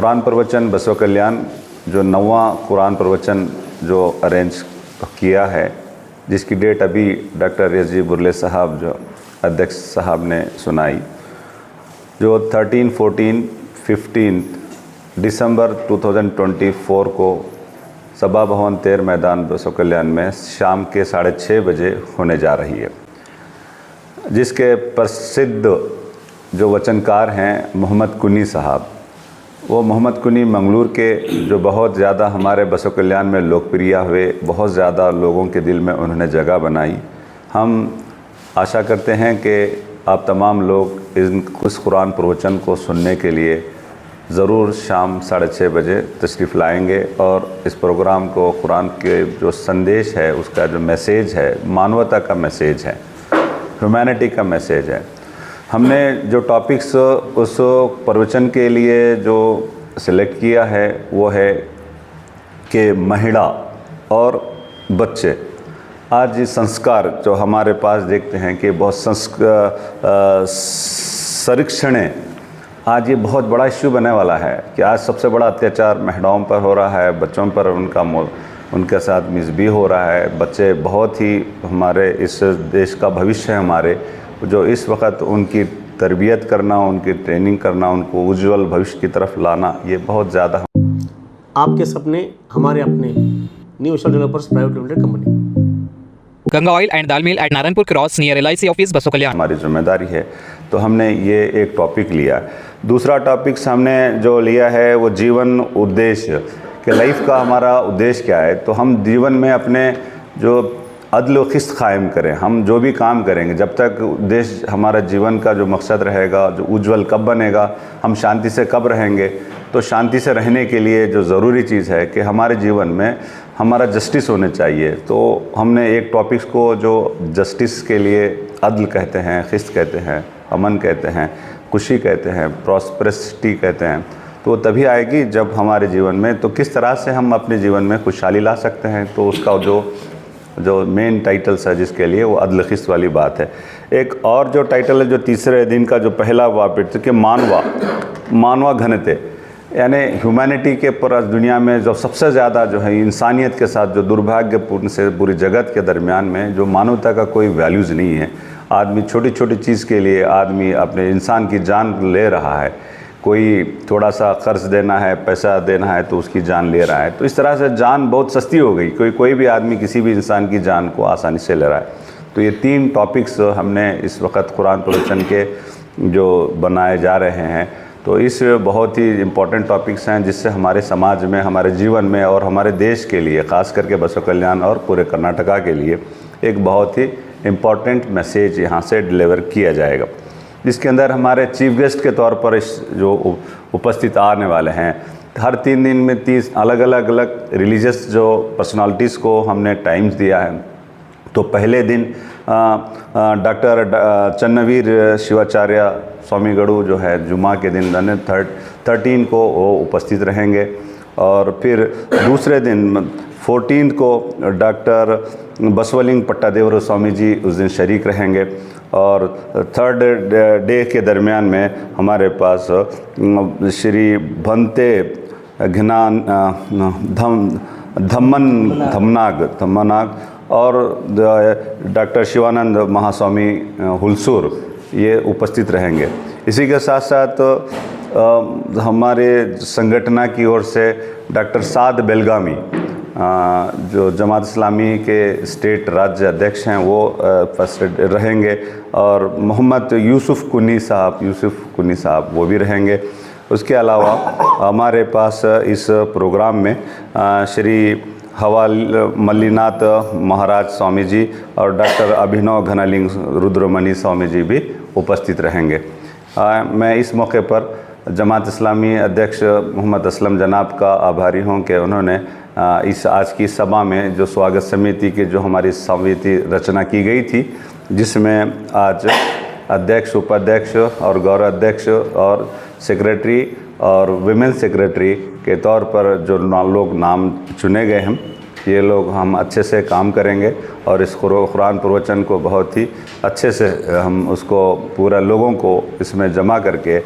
कुरान प्रवचन बसव कल्याण जो 9वां कुरान प्रवचन जो अरेंज किया है, जिसकी डेट अभी डॉक्टर रियाजी बुरले साहब जो अध्यक्ष साहब ने सुनाई, जो 13, 14, 15 दिसंबर 2024 को सभा भवन 13 मैदान बसव कल्याण में शाम के 6:30 बजे होने जा रही है, जिसके प्रसिद्ध जो वचनकार हैं मोहम्मद कुनी साहब। वो मोहम्मद कुनी मंगलूर के जो बहुत ज़्यादा हमारे बसव कल्याण में लोकप्रिय हुए, बहुत ज़्यादा लोगों के दिल में उन्होंने जगह बनाई। हम आशा करते हैं कि आप तमाम लोग इस कुरान प्रवचन को सुनने के लिए ज़रूर शाम 6:30 बजे तशरीफ़ लाएंगे और इस प्रोग्राम को कुरान के जो संदेश है, उसका जो मैसेज है, मानवता का मैसेज है, ह्यूमैनिटी का मैसेज है। हमने जो टॉपिक्स उस प्रवचन के लिए जो सिलेक्ट किया है वो है कि महिला और बच्चे। आज ये संस्कार जो हमारे पास देखते हैं कि बहुत संरक्षण आज ये बहुत बड़ा इश्यू बनने वाला है कि आज सबसे बड़ा अत्याचार महिलाओं पर हो रहा है, बच्चों पर उनके साथ मिसबी हो रहा है। बच्चे बहुत ही हमारे इस देश का भविष्य है हमारे, जो इस वक्त उनकी तरबियत करना, उनकी ट्रेनिंग करना, उनको उज्जवल भविष्य की तरफ लाना, ये बहुत ज़्यादा। आपके सपने हमारे अपने new Asia developers private limited company, Ganga oil and dal mill at Narayanpur cross near LIC office Basavakalyan हमारी जिम्मेदारी है, तो हमने ये एक टॉपिक लिया। दूसरा टॉपिक हमने जो लिया है वो जीवन उद्देश्य, कि लाइफ का हमारा उद्देश्य क्या है। तो हम जीवन में अपने जो अदल व क़िस्त कायम करें। हम जो भी काम करेंगे, जब तक उद्देश्य हमारा जीवन का जो मकसद रहेगा, जो उज्जवल कब बनेगा, हम शांति से कब रहेंगे। तो शांति से रहने के लिए जो ज़रूरी चीज़ है कि हमारे जीवन में हमारा जस्टिस होने चाहिए। तो हमने एक टॉपिक्स को जो जस्टिस के लिए अदल कहते हैं, क़िस्त कहते हैं, अमन कहते हैं, खुशी कहते हैं, प्रॉस्पेरिटी कहते हैं, तो तभी आएगी जब हमारे जीवन में, तो किस तरह से हम अपने जीवन में खुशहाली ला सकते हैं। तो उसका जो मेन टाइटल्स है जिसके लिए वो अदल क़िस्त वाली बात है। एक और जो टाइटल है जो तीसरे दिन का जो पहला वापिट कि मानवा घनते, यानी ह्यूमैनिटी के पर दुनिया में जो सबसे ज़्यादा जो है इंसानियत के साथ जो दुर्भाग्यपूर्ण से पूरी जगत के दरमियान में जो मानवता का कोई वैल्यूज़ नहीं है। आदमी छोटी छोटी चीज़ के लिए आदमी अपने इंसान की जान ले रहा है। कोई थोड़ा सा कर्ज देना है, पैसा देना है तो उसकी जान ले रहा है। तो इस तरह से जान बहुत सस्ती हो गई, कोई भी आदमी किसी भी इंसान की जान को आसानी से ले रहा है। तो ये 3 टॉपिक्स हमने इस वक्त कुरान प्रवचन के जो बनाए जा रहे हैं, तो इस बहुत ही इम्पोर्टेंट टॉपिक्स हैं जिससे हमारे समाज में, हमारे जीवन में और हमारे देश के लिए, ख़ास करके बसव कल्याण और पूरे कर्नाटका के लिए एक बहुत ही इम्पोर्टेंट मैसेज यहाँ से डिलीवर किया जाएगा, जिसके अंदर हमारे चीफ गेस्ट के तौर पर इस जो उपस्थित आने वाले हैं। हर 3 दिन में 30 अलग अलग रिलीजियस जो पर्सनालिटीज़ को हमने टाइम्स दिया है। तो पहले दिन डॉक्टर चन्नवीर शिवाचार्य स्वामी गढ़ू जो है जुमा के दिन 13 को वो उपस्थित रहेंगे, और फिर दूसरे दिन 14 को डॉक्टर बसवलिंग पट्टादेवर स्वामी जी उस दिन शरीक रहेंगे, और 3rd डे के दरमियान में हमारे पास श्री भंते घनान धम्मनाग और डॉक्टर शिवानंद महास्वामी हुलसूर ये उपस्थित रहेंगे। इसी के साथ साथ हमारे संगठन की ओर से डॉक्टर साद बेलगामी जो जमात इस्लामी के स्टेट राज्य अध्यक्ष हैं वो फर्स्ट रहेंगे, और मोहम्मद यूसुफ कुनी साहब वो भी रहेंगे। उसके अलावा हमारे पास इस प्रोग्राम में श्री हवाल मल्लीनाथ महाराज स्वामी जी और डॉक्टर अभिनव घनालिंग रुद्रमणि स्वामी जी भी उपस्थित रहेंगे। मैं इस मौके पर जमात इस्लामी अध्यक्ष मोहम्मद असलम जनाब का आभारी हूँ कि उन्होंने इस आज की सभा में जो स्वागत समिति की जो हमारी समिति रचना की गई थी, जिसमें आज अध्यक्ष, उपाध्यक्ष और गौरव अध्यक्ष और सेक्रेटरी और विमेन सेक्रेटरी के तौर पर जो लोग नाम चुने गए हैं, ये लोग हम अच्छे से काम करेंगे और इस कुरान प्रवचन को बहुत ही अच्छे से हम उसको पूरा लोगों को इसमें जमा करके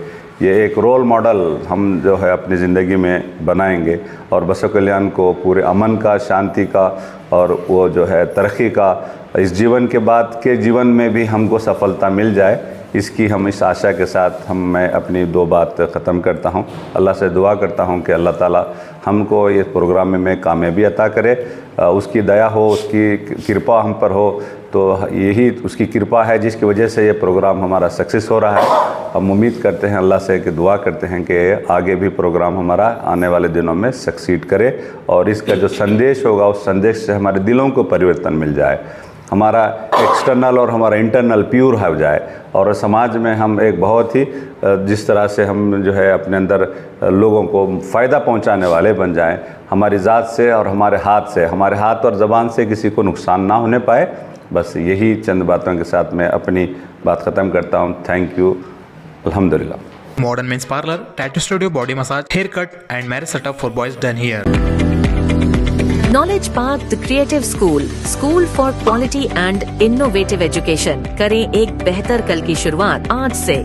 ये एक रोल मॉडल हम जो है अपनी ज़िंदगी में बनाएंगे और बसव कल्याण को पूरे अमन का, शांति का और वो जो है तरक्की का, इस जीवन के बाद के जीवन में भी हमको सफलता मिल जाए, इसकी हम इस आशा के साथ मैं अपनी 2 बात ख़त्म करता हूँ। अल्लाह से दुआ करता हूँ कि अल्लाह ताला हमको ये प्रोग्राम में कामयाबी अता करे, उसकी दया हो, उसकी कृपा हम पर हो, तो यही उसकी कृपा है जिसकी वजह से ये प्रोग्राम हमारा सक्सेस हो रहा है। हम उम्मीद करते हैं अल्लाह से कि दुआ करते हैं कि आगे भी प्रोग्राम हमारा आने वाले दिनों में सक्सीड करे और इसका जो संदेश होगा उस संदेश से हमारे दिलों को परिवर्तन मिल जाए, हमारा एक्सटर्नल और हमारा इंटरनल प्योर हो जाए और समाज में हम एक बहुत ही जिस तरह से हम जो है अपने अंदर लोगों को फ़ायदा पहुंचाने वाले बन जाएं, हमारी ज़ात से और हमारे हाथ और ज़बान से किसी को नुकसान ना होने पाए। बस यही चंद बातों के साथ मैं अपनी बात ख़त्म करता हूँ। Thank you. अल्हम्दुलिल्लाह। Modern Men's Parlor, Tattoo Studio, Body Massage, Haircut and Marriage Setup for boys done here. Knowledge Park, the Creative School for Quality and Innovative Education। करें एक बेहतर कल की शुरुआत आज से।